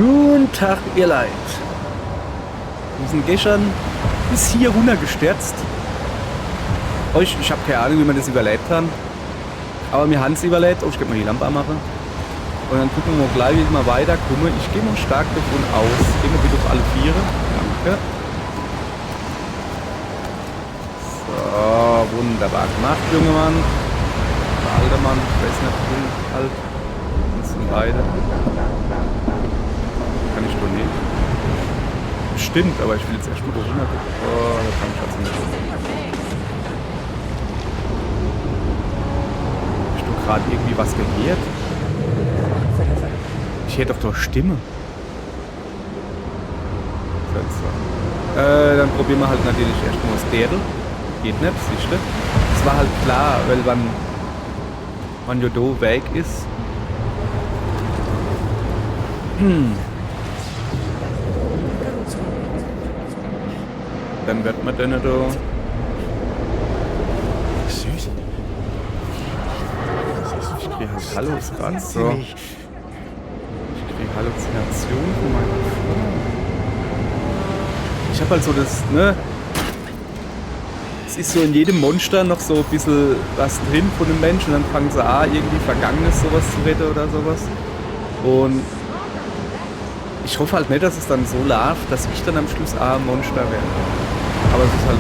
Guten Tag, ihr Leid. Wir sind gestern bis hier runtergestürzt. Ich habe keine Ahnung, wie wir das überlebt haben. Aber wir haben es überlebt. Oh, ich kann mal die Lampe anmachen. Und dann gucken wir gleich, wie wir weiterkommen. Ich gehe mal stark davon aus. Gehen wir wieder auf alle Viere. Danke. So, wunderbar gemacht, junger Mann. Der alte Mann, ich weiß nicht, jung, alt. Das sind beide. Kann ich wohl nicht. Stimmt, aber ich will jetzt erst mal da runter. Oh, da kann ich also nicht. Hast du gerade irgendwie was gehört? Ich hätte doch Stimme. Dann probieren wir halt natürlich erstmal das Dädel. Geht nicht, siehst du? Das war halt klar, weil wenn Jodo weg ist. Dann wird man dann da. Süß. Ich kriege halt Hallos gerade so. Ich kriege Halluzinationen von meiner Frau. Ich habe halt so das, ne? Es ist so in jedem Monster noch so ein bisschen was drin von dem Menschen. Und dann fangen sie an, irgendwie Vergangenes sowas zu retten oder sowas. Und ich hoffe halt nicht, dass es dann so läuft, dass ich dann am Schluss ein Monster werde. Aber es ist halt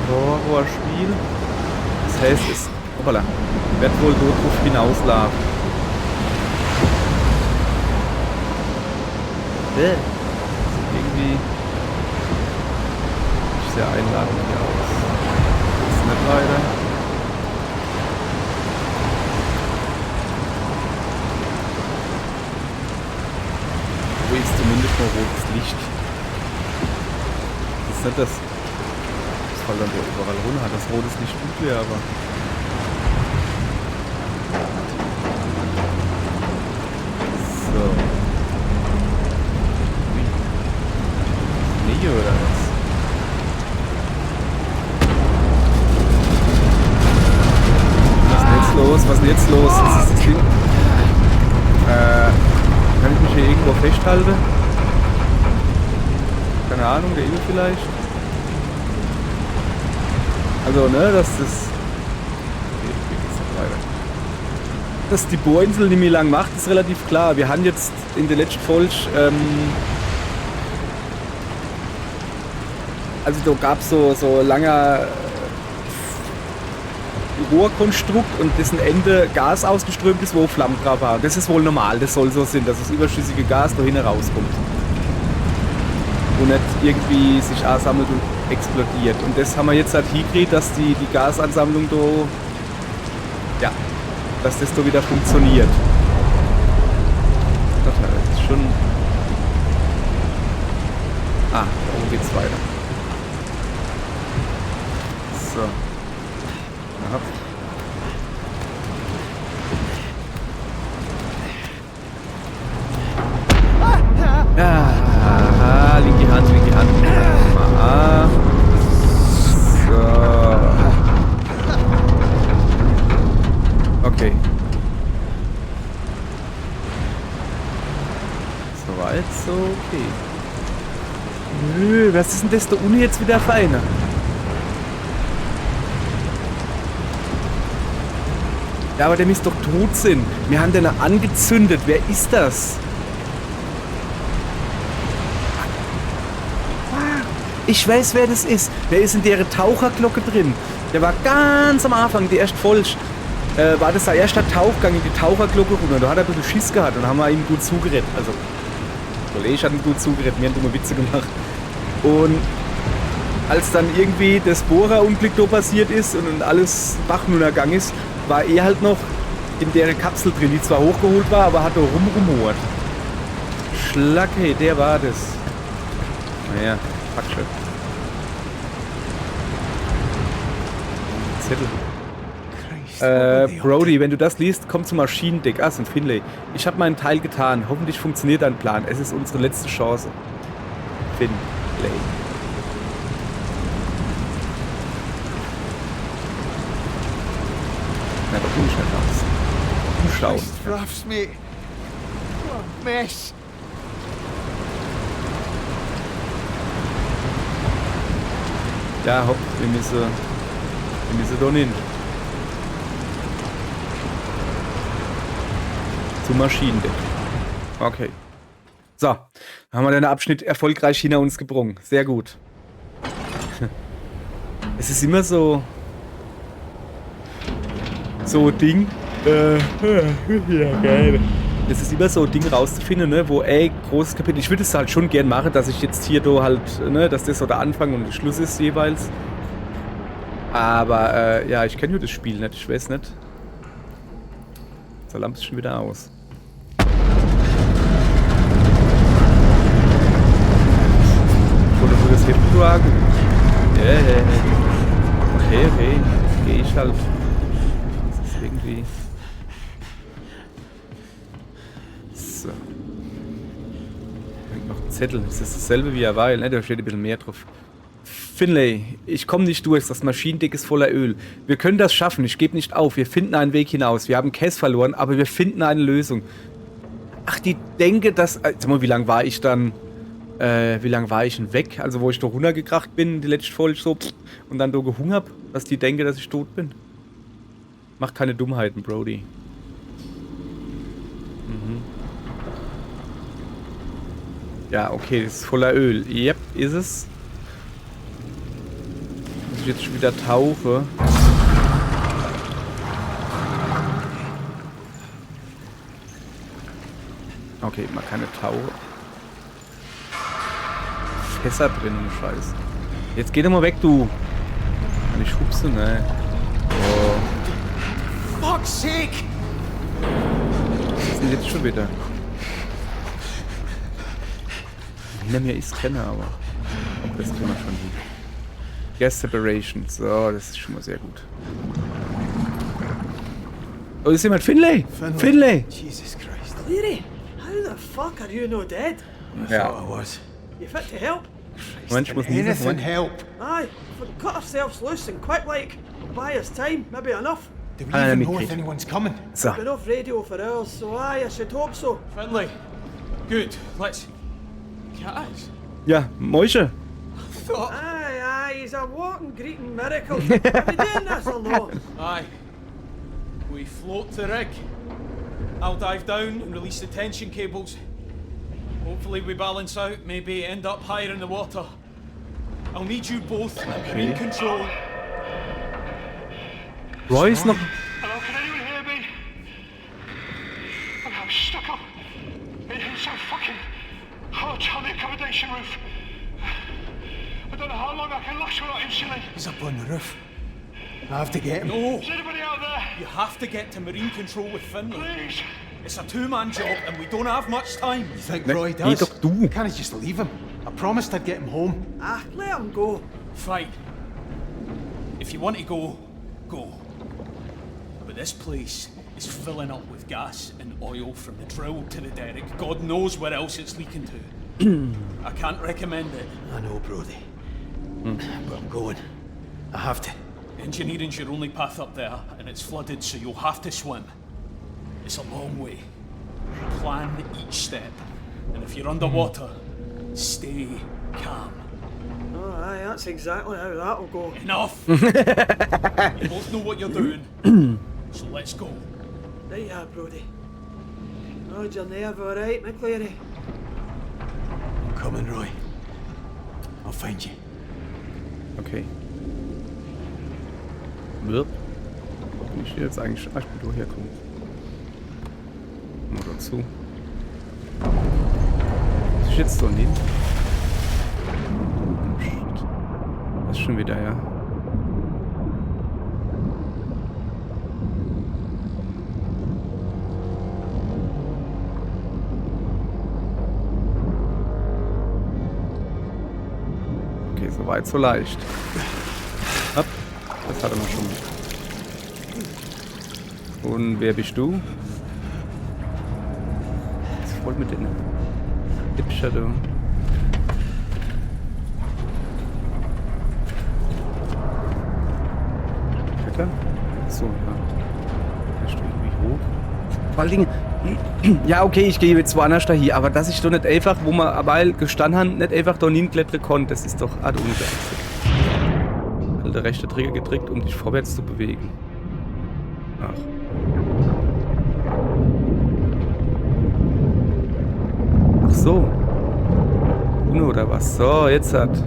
Horrorspiel. Das heißt, es wird wohl darauf hinauslaufen. Irgendwie nicht sehr einladend hier aus. Das ist nicht leider. Wo ist zumindest noch rotes Licht? Das ist nicht das. Das fällt dann ja überall runter. Das rotes Licht gut wäre, aber. So. Nee, oder was? Was ist denn jetzt los? Was ist denn jetzt los? Was ist das Ding? Kann ich mich hier irgendwo festhalten? Keine Ahnung, der Ill vielleicht? Also, ne, dass das... Dass die Bohrinsel nicht mehr lang macht, ist relativ klar. Wir haben jetzt in der letzten Folge... also da gab es so langer Rohrkonstrukt und dessen Ende Gas ausgeströmt ist, wo Flammen drauf waren. Das ist wohl normal, das soll so sein, dass das überschüssige Gas da hinten rauskommt. Und nicht irgendwie sich ansammelt und explodiert. Und das haben wir jetzt halt hingekriegt, dass die Gasansammlung da, ja, dass das da wieder funktioniert. Das ist schon... Ah, da oben geht's weiter. So. Aha. Ja, linke Hand. Ah. So. Okay. Soweit, so okay. Nö, was ist denn das da unten jetzt wieder für eine? Ja, aber der müsste doch tot sein. Wir haben den angezündet. Wer ist das? Ich weiß, wer das ist. Der ist in der Taucherglocke drin. Der war ganz am Anfang, die erste Folge. War das der erste Tauchgang in die Taucherglocke runter. Da hat er ein bisschen Schiss gehabt und haben wir ihm gut zugerettet. Also, der Kollege hat ihn gut zugerettet. Wir haben dumme Witze gemacht. Und als dann irgendwie das Bohrerunglück da passiert ist und alles Bach runtergegangen ist, war er halt noch in der Kapsel drin, die zwar hochgeholt war, aber hat da rumrumoert. Schlacke, der war das. Naja, fuck schon. Zettel. Brody, wenn du das liest, komm zum Maschinendeck. Ah, sind Finlay. Ich habe meinen Teil getan. Hoffentlich funktioniert dein Plan. Es ist unsere letzte Chance. Finlay. Na, doch bin ich nicht aus. Umschauen. mess. Ja, hopp, wir müssen da hin. Zum Maschinendeck. Okay. So, dann haben wir den Abschnitt erfolgreich hinter uns gebrungen. Sehr gut. Es ist immer so Ding. Ja, geil. Es ist immer so ein Ding rauszufinden, ne, wo, großes Kapitel. Ich würde es halt schon gern machen, dass ich jetzt hier halt, ne, dass das so der Anfang und der Schluss ist jeweils. Aber, ja, ich kenne ja das Spiel nicht, ich weiß nicht. So, Lampe ist schon wieder aus. Ich wollte nur das Heft tragen. Yeah. Okay. Geh ich halt. Das ist irgendwie... So. Noch ein Zettel. Das ist dasselbe wie er war, ne? Da steht ein bisschen mehr drauf. Finlay, ich komme nicht durch. Das Maschinendeck ist voller Öl. Wir können das schaffen. Ich gebe nicht auf. Wir finden einen Weg hinaus. Wir haben Cass verloren, aber wir finden eine Lösung. Ach, die denke, dass... Sag mal, wie lange war ich denn weg? Also, wo ich da runtergekracht bin, die letzte Folge so, und dann da gehungert, dass die denke, dass ich tot bin. Mach keine Dummheiten, Brody. Ja, okay, das ist voller Öl. Yep, ist es. Muss ich jetzt schon wieder tauche. Okay, man kann nicht tauchen. Fässer drin und Scheiß. Jetzt geh doch mal weg, du. Kann ich hupsen, ne? Oh. Fuck's sake! Was ist denn jetzt schon wieder? Hinter mir ist keiner, aber... Oh, das kennen wir schon wieder. Gas Separation. So, das ist schon mal sehr gut. Oh, ist jemand? Finlay! Finlay! Jesus Christ. Leary, how the fuck are you no dead? I thought I was. You fit to help? Moment, ich muss niesen. Anything Moment. help? Aye, if we can cut ourselves loose and quick like, buy us time, maybe enough. Do we Ah, even let me know if click. anyone's coming? So. Enough radio for hours, so aye, I should hope so. Finlay. Good. Let's... Guys. Ja, Mäusche. Thought... Aye, he's a walking greeting miracle. Are we doing this or no? Aye. We float the rig. I'll dive down and release the tension cables. Hopefully we balance out, maybe end up higher in the water. I'll need you both in control. Royce noch... Hello, can anyone hear me? I'm stuck up in here so fucking hot on the accommodation roof. I don't know how long I can last without insulin. He's up on the roof. I have to get him. No! Is anybody out there? You have to get to marine control with Finlay. Please. It's a two-man job and we don't have much time. You think Ne, Roy geh does? doch du. Can't I just leave him? I promised I'd get him home. Ah, let him go. Fine. If you want to go, go. But this place is filling up with gas and oil from the drill to the derrick. God knows where else it's leaking to. I can't recommend it. I know, Brody. But I'm going. I have to. Engineering's your only path up there, and it's flooded, so you'll have to swim. It's a long way. Plan each step. And if you're underwater, stay calm. Oh, aye, that's exactly how that'll go. Enough! You both know what you're doing. So let's go. Right, yeah, Brody. Oh, your nerve alright, McCleary? I'm coming, Roy. I'll find you. Okay. Wirp. Wo bin ich jetzt eigentlich? Ah, ich bin doch herkommen. Mal dazu. Was ist jetzt so neben? Shit. Das ist schon wieder, ja. Okay, so weit, so leicht. Hopp. Das hatte man schon. Und wer bist du? Was ist voll mit den Hipscher, du? Klettern? So, ja. Kannst du irgendwie hoch? Vor allen Dingen, Ja, okay, ich gehe jetzt woanders dahin, aber dass ich doch nicht einfach, wo wir aber gestanden haben, nicht einfach da hinklettern konnte, das ist doch ad ungeachtet. Der rechte Trigger gedrückt, um dich vorwärts zu bewegen. Ach. Ach so. Uno oder was? So, jetzt hat.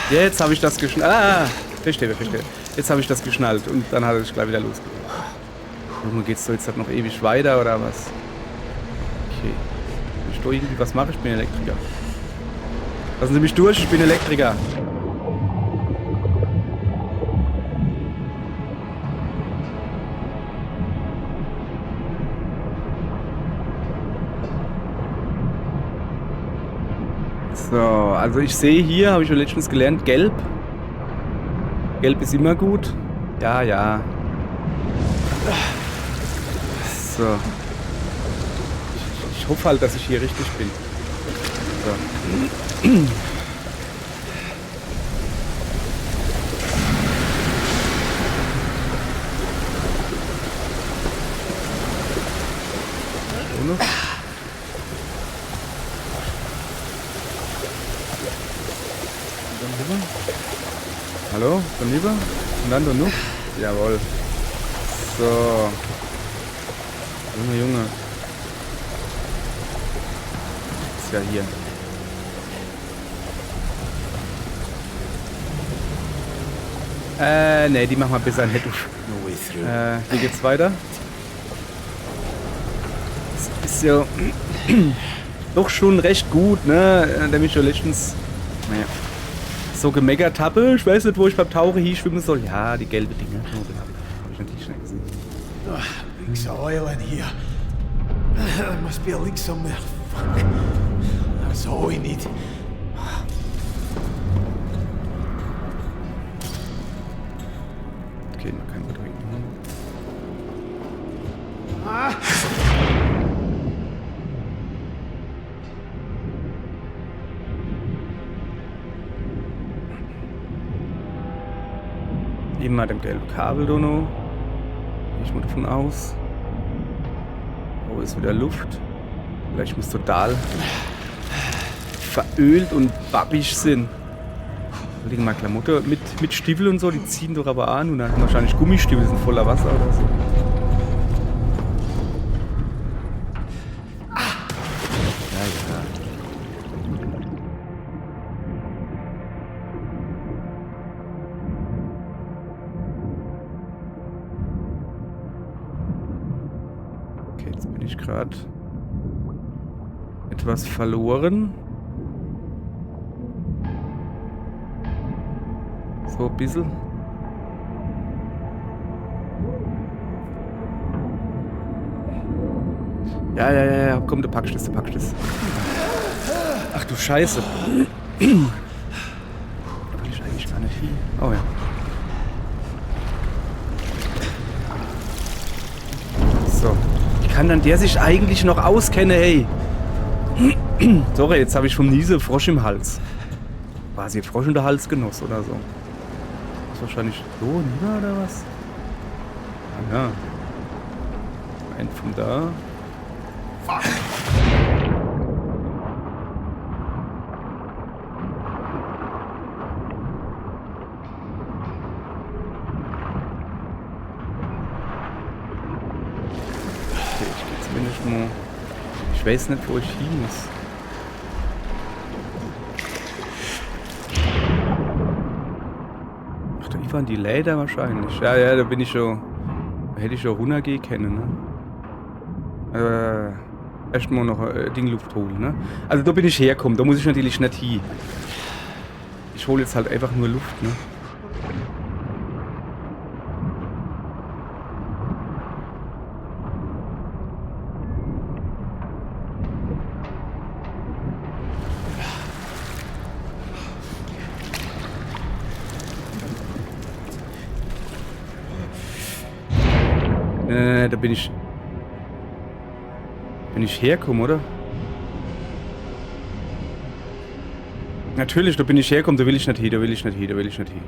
Jetzt habe ich das geschnallt. Ah, verstehe. Jetzt habe ich das geschnallt und dann hat es gleich wieder losgegangen. Warum geht's so jetzt halt noch ewig weiter oder was? Okay. Ich da irgendwie was mache, ich bin Elektriker. Lassen Sie mich durch, ich bin Elektriker. So, also ich sehe hier, habe ich schon letztens gelernt, gelb. Gelb ist immer gut. Ja. So. Ich hoffe halt, dass ich hier richtig bin. So. Ohne? Hallo? Von lieber? Und dann doch noch? Jawohl. So. Junge. Ist ja hier. Ne, die machen wir besser nicht. No way through. Wie geht's weiter? Das ist ja doch schon recht gut, ne? Der mich schon letztens, naja, so gemeckert habe. Ich weiß nicht, wo ich beim Tauchen hier schwimmen soll. Ja, die gelbe Dinge. Oh, den hab ich natürlich schnell gesehen. Leaks of oil in here. There must be a leak somewhere. Fuck. That's all we need. Okay, man kann betrinken. Immer dem gelben Kabel, Dono. Ich muss davon aus. Oh, ist wieder Luft. Vielleicht muss total verölt und babbig sind. Da liegen mal Klamotten mit Stiefel und so, die ziehen doch aber an und dann wahrscheinlich Gummistiefel sind voller Wasser oder so. Ja. Okay, jetzt bin ich gerade etwas verloren. So ein bisschen. Ja, komm, du packst das. Ach du Scheiße. Da will ich eigentlich gar nicht hin. Oh ja. So. Wie kann dann der sich eigentlich noch auskennen, hey? Sorry, jetzt habe ich vom Niese Frosch im Hals. War sie Frosch in der Halsgenoss oder so? Das ist wahrscheinlich so lieber oder was? Ah, ja. Ein von da. Fuck. Okay, ich gehe zumindest mal. Ich weiß nicht, wo ich hin muss. Ach, da waren die Läder wahrscheinlich. Ja, da bin ich schon. Da hätte ich schon runtergehen können, ne? Erstmal noch Dingluft holen, ne? Also da bin ich hergekommen, da muss ich natürlich nicht hin. Ich hole jetzt halt einfach nur Luft, ne? Da bin ich herkomme, oder? Natürlich, da bin ich hergekommen, da will ich nicht hin, da will ich nicht hin, da will ich nicht hin.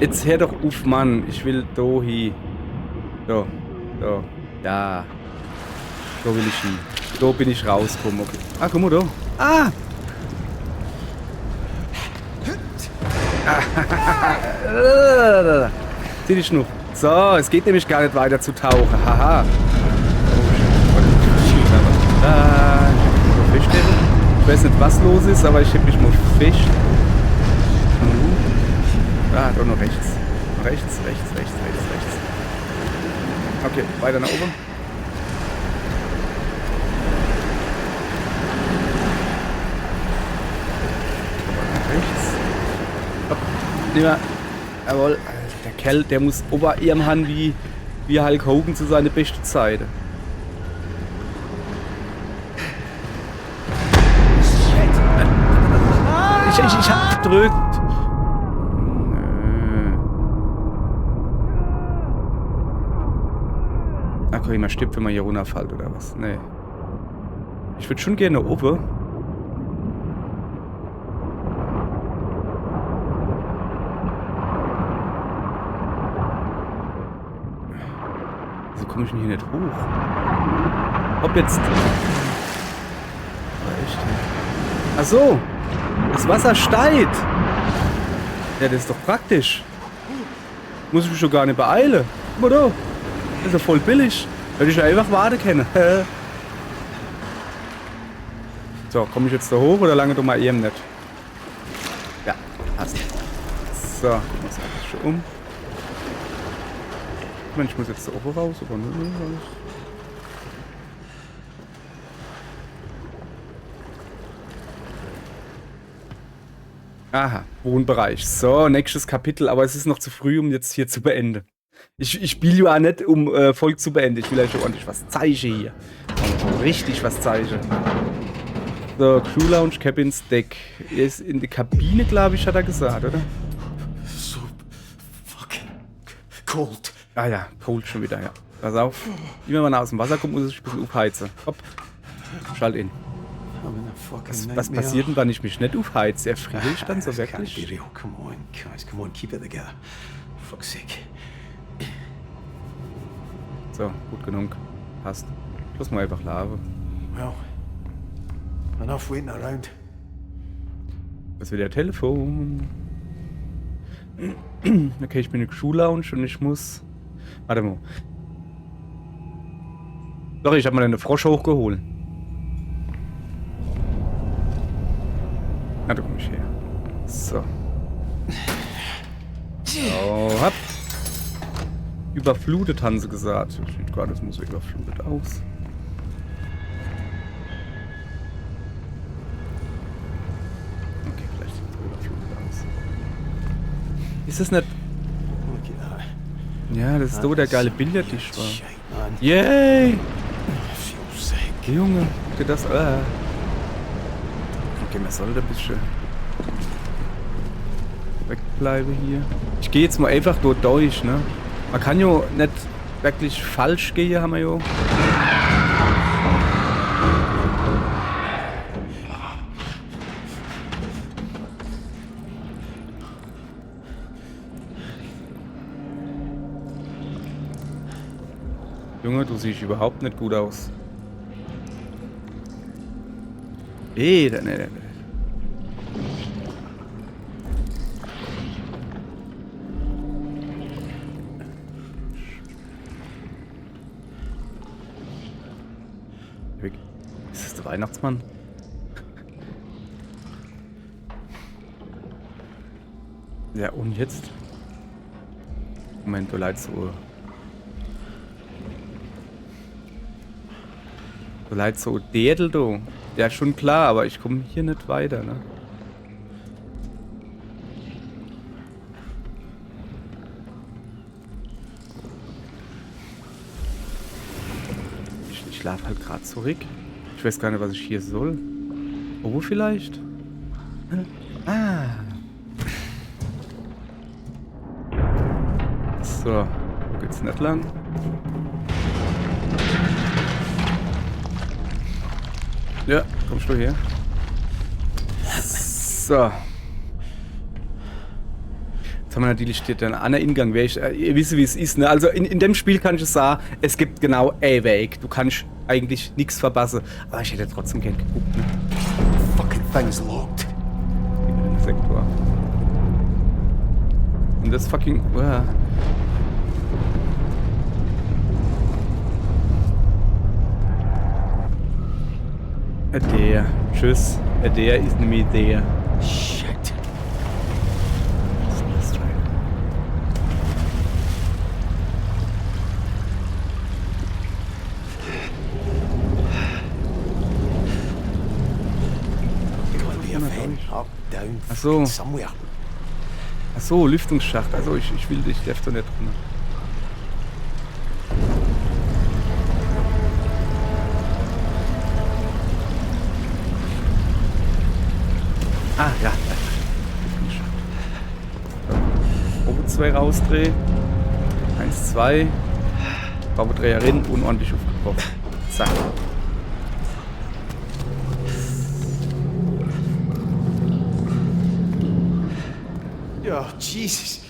Jetzt hör doch auf, Mann. Ich will da hin. Da. Da. Da. Da will ich hin. Da bin ich rausgekommen. Okay. Ah, guck mal da. Ah! Zieh dich noch. So, es geht nämlich gar nicht weiter zu tauchen. Haha. Ich weiß nicht, was los ist, aber ich heb mich mal fest. Ah, da noch rechts. Rechts. Okay, weiter nach oben. Rechts. Hopp. Lieber. Jawohl. Der Kerl, der muss Oberarm haben wie Hulk Hogan zu seiner besten Zeit. Ich hab gedrückt. Ach, guck mal, stirbt, wenn man hier runterfällt oder was? Nee. Ich würde schon gerne oben. Wieso komme ich denn hier nicht hoch? Ob jetzt. Echt? Ach so. Das Wasser steigt. Ja, das ist doch praktisch. Muss ich mich schon gar nicht beeilen. Guck mal da. Das ist ja voll billig. Hätte ich ja einfach warten können. So, komme ich jetzt da hoch oder lange du mal eben nicht? Ja, passt. So, gucken wir uns einfach schon um. Ich meine, ich muss jetzt da oben raus, aber nur raus. Aha, Wohnbereich. So, nächstes Kapitel, aber es ist noch zu früh, um jetzt hier zu beenden. Ich spiele ja auch nicht, um Volk zu beenden. Ich will euch ordentlich was zeigen hier. Richtig was zeigen. So, Crew Lounge, Cabins, Deck. Er ist in der Kabine, glaube ich, hat er gesagt, oder? So fucking cold. Ah ja, cold schon wieder, ja. Pass auf. Immer wenn er aus dem Wasser kommt, muss ich ein bisschen aufheizen. Hopp. Schalt ihn. Was passiert denn, wenn ich mich nicht aufheize? Erfriere ich dann so wirklich? Come on, guys, come on, keep it together. Fuck's sake. So, gut genug. Passt. Lass mal einfach Lava. Well, enough waiting around. Das wird der Telefon. Okay, ich bin in der Crew Lounge und ich muss. Warte mal. Sorry, ich habe mal eine Frosch hochgeholt. Na, da komm ich her. So. So, hopp. Überflutet, haben sie gesagt. Sieht gerade, das muss so überflutet aus. Okay, vielleicht sieht es überflutet aus. Ist das nicht... Ja, das ist so der geile Billardtisch war. Yay! Junge, guck dir das... Okay, man sollte ein bisschen wegbleiben hier. Ich gehe jetzt mal einfach dort durch, ne? Man kann ja nicht wirklich falsch gehen, haben wir ja. Junge, du siehst überhaupt nicht gut aus. Nee. Ist das der Weihnachtsmann? Ja, und jetzt? Moment, du leidst so. Du leidst so Dädel, du. Ja, schon klar, aber ich komme hier nicht weiter, ne? Ich laufe halt gerade zurück. Ich weiß gar nicht, was ich hier soll. Oh, vielleicht? Ah. So, wo geht's nicht lang? Ja, kommst du her? So. Jetzt haben wir natürlich den anderen Ingang. Ihr wisst, wie es ist, ne? Also in dem Spiel kann ich es sagen, es gibt genau einen Weg. Du kannst eigentlich nichts verpassen. Aber ich hätte trotzdem gern geguckt, ne? Fucking thing's locked. In den Sektor. Und das fucking... Der. Tschüss. Der ist nämlich der. Shit. Gotta be a vent. Up, down, Ach so. fucking somewhere. Ach so, Lüftungsschacht. Also ich will dich, darf doch nicht runter. Ah, ja. Lüftungsschacht. Probe 2 rausdrehen. 1, 2. Raubedreherin, unordentlich aufgebrochen. Zack. Oh, Jesus.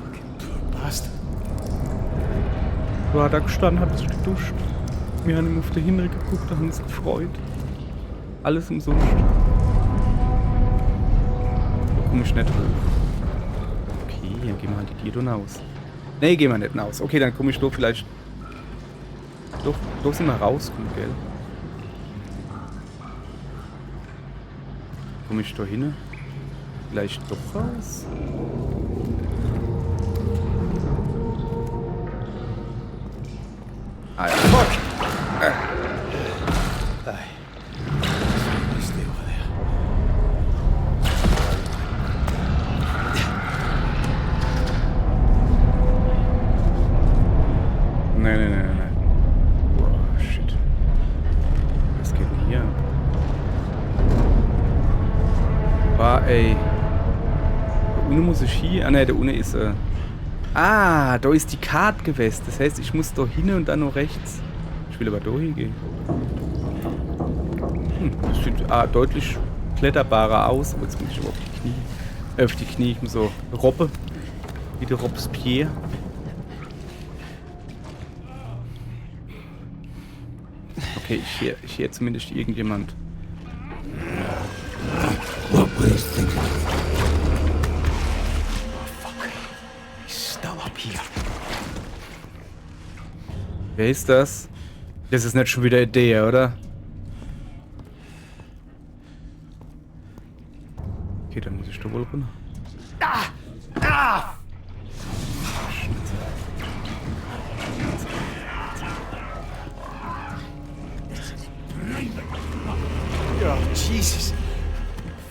Fucking poor bastard. Du hat da gestanden, hat sich geduscht. Wir haben ihm auf den Hinrück geguckt, da haben uns gefreut. Alles umsonst. Da komm ich nicht hoch. Okay, dann gehen wir halt die Tür aus. Nee, gehen wir nicht raus. Okay, dann komme ich doch vielleicht... Doch sind wir rauskommen, gell? Komme ich da hin? Vielleicht doch raus? Ah ja. Fuck! Stay over there. Nein. Boah, shit. Was geht denn hier? Boah, ey. Da unten muss ich hier. Ah, ne, da unten ist Ah, da ist die Karte gewesen. Das heißt, ich muss da hin und dann noch rechts. Ich will aber da hingehen. Das sieht deutlich kletterbarer aus. Aber jetzt muss ich aber auf die Knie. Auf die Knie. Ich muss so Robbe. Wie der Robespierre. Okay, ich höre zumindest irgendjemand. What were you thinking? Oh, fuck. He's still up here. Wer ist das? Das ist nicht schon wieder der, oder? Okay, dann muss ich da wohl runter. Oh, Jesus.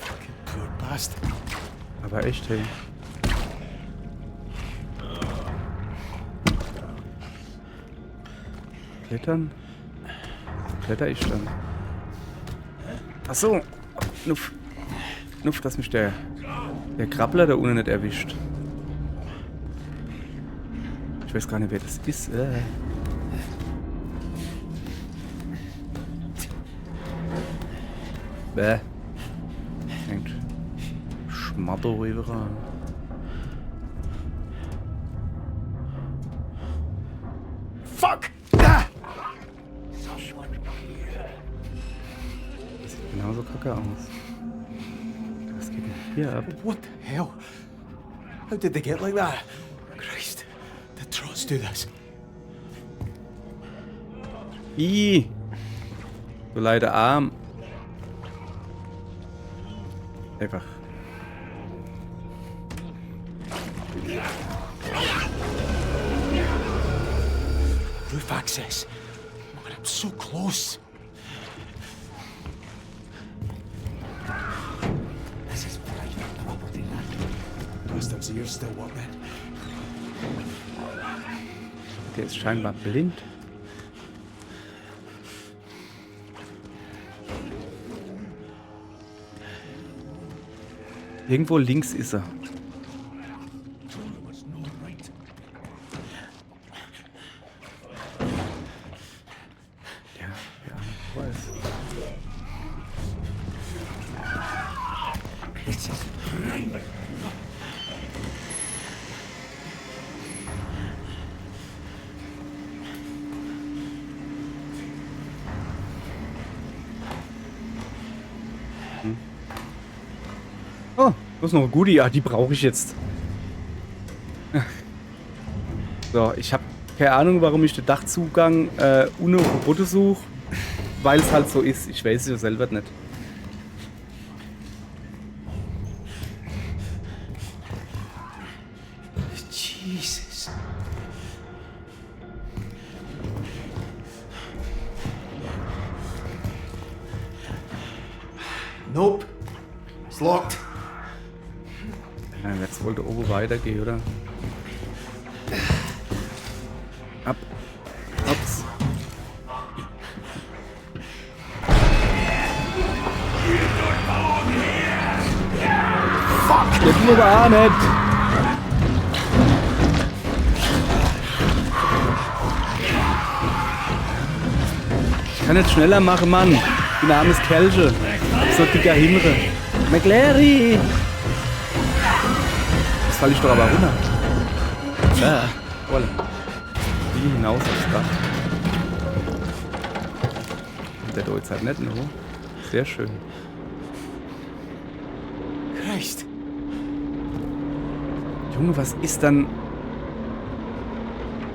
Fucking poor bastard. Aber echt, hey. Klettern? Kletter ich dann? Ach so. Nuff, dass mich der Krabbler da unten nicht erwischt. Ich weiß gar nicht, wer das ist. Bäh. Hängt Schmatter überall. Fuck! Das sieht genauso kacke aus. Was geht denn hier ab? What the hell? How did they get like that? Christ. Did Trots do this? Ih! So leider arm. Einfach. Roof access. Man, I'm so close. This is private property, man. Bastards' ears still working. Der ist scheinbar blind. Irgendwo links ist er. Oh, das ist noch eine gute. Ja, die brauche ich jetzt. So, ich habe keine Ahnung, warum ich den Dachzugang ohne Roboter suche. Weil es halt so ist. Ich weiß es ja selber nicht. Jesus. Nope. It's locked. Ja, jetzt wollte oben weitergehen, oder? Ab. Ups. Fuck! Jetzt muss er auch nicht! Ich kann nicht schneller machen, Mann. Ich bin ein armes Kerlchen. So dicker Himre. McLary! Jetzt falle ich doch aber runter. Ja, voll. Wie hinaus aufs Dach. Und der Deutsch halt nicht, ne? Sehr schön. Christ. Junge, was ist dann...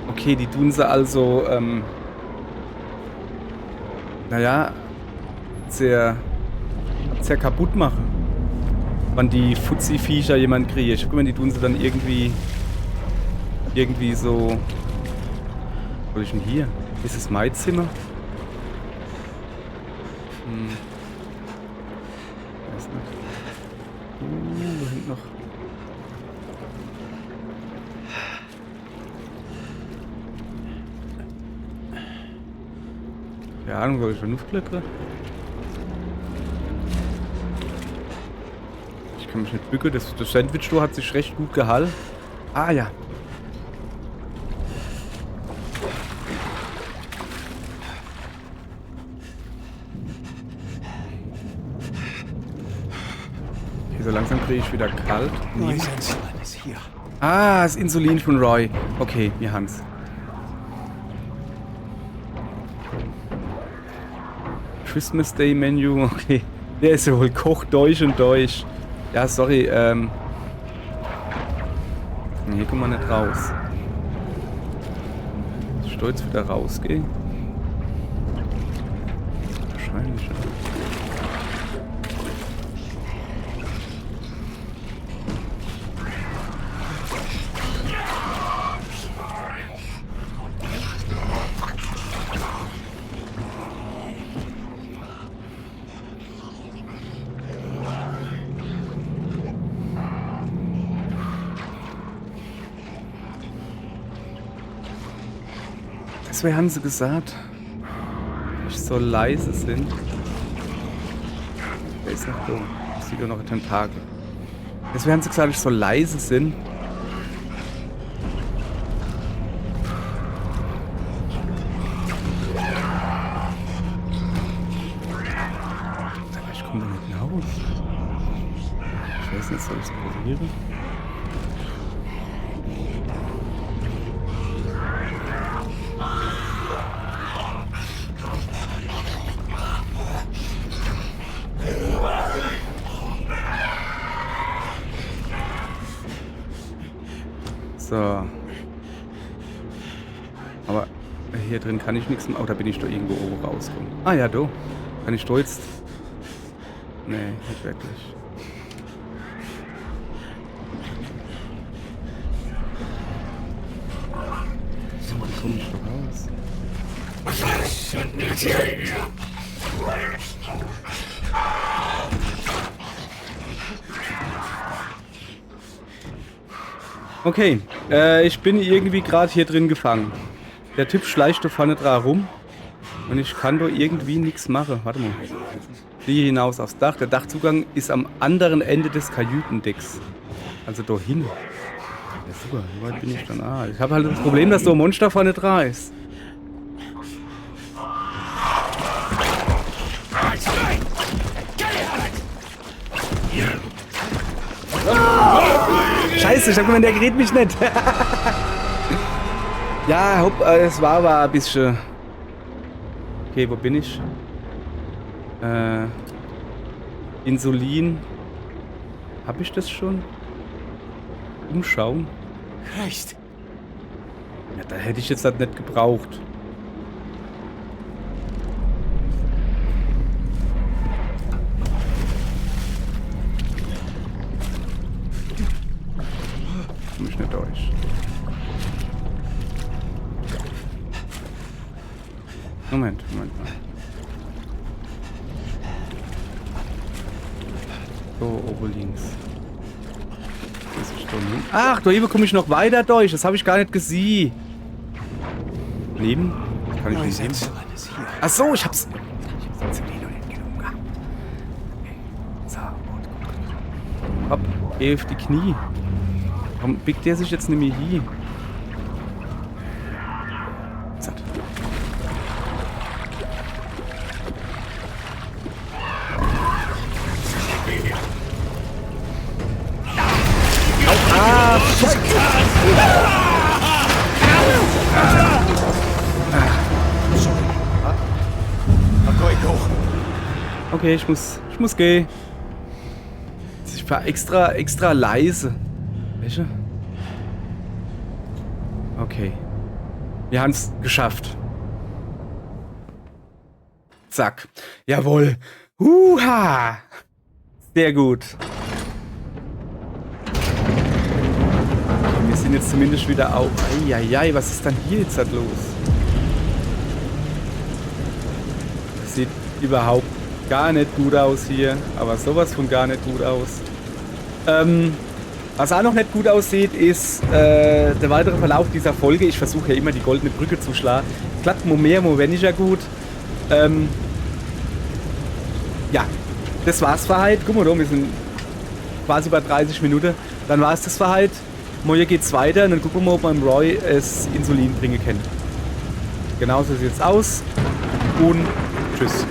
Okay, die tun sie also, naja, sehr kaputt machen. Wann die Fuzzi-Viecher jemand kriegt. Guck mal, die tun sie dann irgendwie so... Was ist denn hier? Ist es mein Zimmer? Weiß nicht. Da hinten noch. Keine Ahnung, soll ich schon aufklettern? Ich kann mich nicht bücken. Das Sandwich-Tor hat sich recht gut gehalten. Ah ja. Okay, so langsam kriege ich wieder kalt. Roy's insulin is here. Ah, das Insulin von Roy. Okay, wir haben's. Christmas Day Menu, okay. Der ist ja wohl Koch durch und durch. Ja, sorry, hier kommen wir nicht raus. Ich soll jetzt wieder rausgehen. Wahrscheinlich, ja. Deswegen haben sie gesagt, ich soll leise sind. Der ist noch dumm. Ich sehe doch noch ein Tentakel. Deswegen haben sie gesagt, ich soll leise sind. Aber ich komme da nicht raus. Ich weiß nicht, soll ich es probieren? So. Aber hier drin kann ich nichts mehr. Oh, da bin ich doch irgendwo oben rausgekommen. Ah ja, do. Kann ich da jetzt... Nee, nicht wirklich. So, wie komme ich doch raus? Okay, ich bin irgendwie gerade hier drin gefangen. Der Typ schleicht da vorne dran rum und ich kann da irgendwie nichts machen. Warte mal. Fliege hinaus aufs Dach. Der Dachzugang ist am anderen Ende des Kajütendecks. Also da hin. Ja, super, wie weit bin ich dann? Ah, ich habe halt das Problem, dass da ein Monster vorne dran ist. Scheiße, ich hab gemeint, der gerät mich nicht. Ja, hopp, es war aber ein bisschen... Okay, wo bin ich? Insulin. Hab ich das schon? Umschauen? Christ. Ja, da hätte ich jetzt das nicht gebraucht. Komm ich nicht durch. Moment mal. So, oben links. Ach, da eben komme ich noch weiter durch. Das habe ich gar nicht gesehen. Nehmen? Kann ich nicht nehmen? Ach so, ich hab's. So, gut. Hopp, auf die Knie. Warum biegt der sich jetzt nicht mehr hier? Satt. Ah, fuck! I've got to go. Okay, ich muss gehen. Ich war extra leise. Welche? Okay. Wir haben es geschafft. Zack. Jawohl. Huha! Sehr gut. Wir sind jetzt zumindest wieder auf. Eieiei, was ist dann hier jetzt los? Das sieht überhaupt gar nicht gut aus hier. Aber sowas von gar nicht gut aus. Was auch noch nicht gut aussieht, ist der weitere Verlauf dieser Folge. Ich versuche ja immer die goldene Brücke zu schlagen. Klappt mo mehr, mo weniger gut. Ja, das war's für heute. Guck mal, wir sind quasi bei 30 Minuten. Dann war es das für heute. Morgen geht's weiter und dann gucken wir mal, ob man Roy es Insulin bringen kann. Genauso sieht's aus. Und tschüss.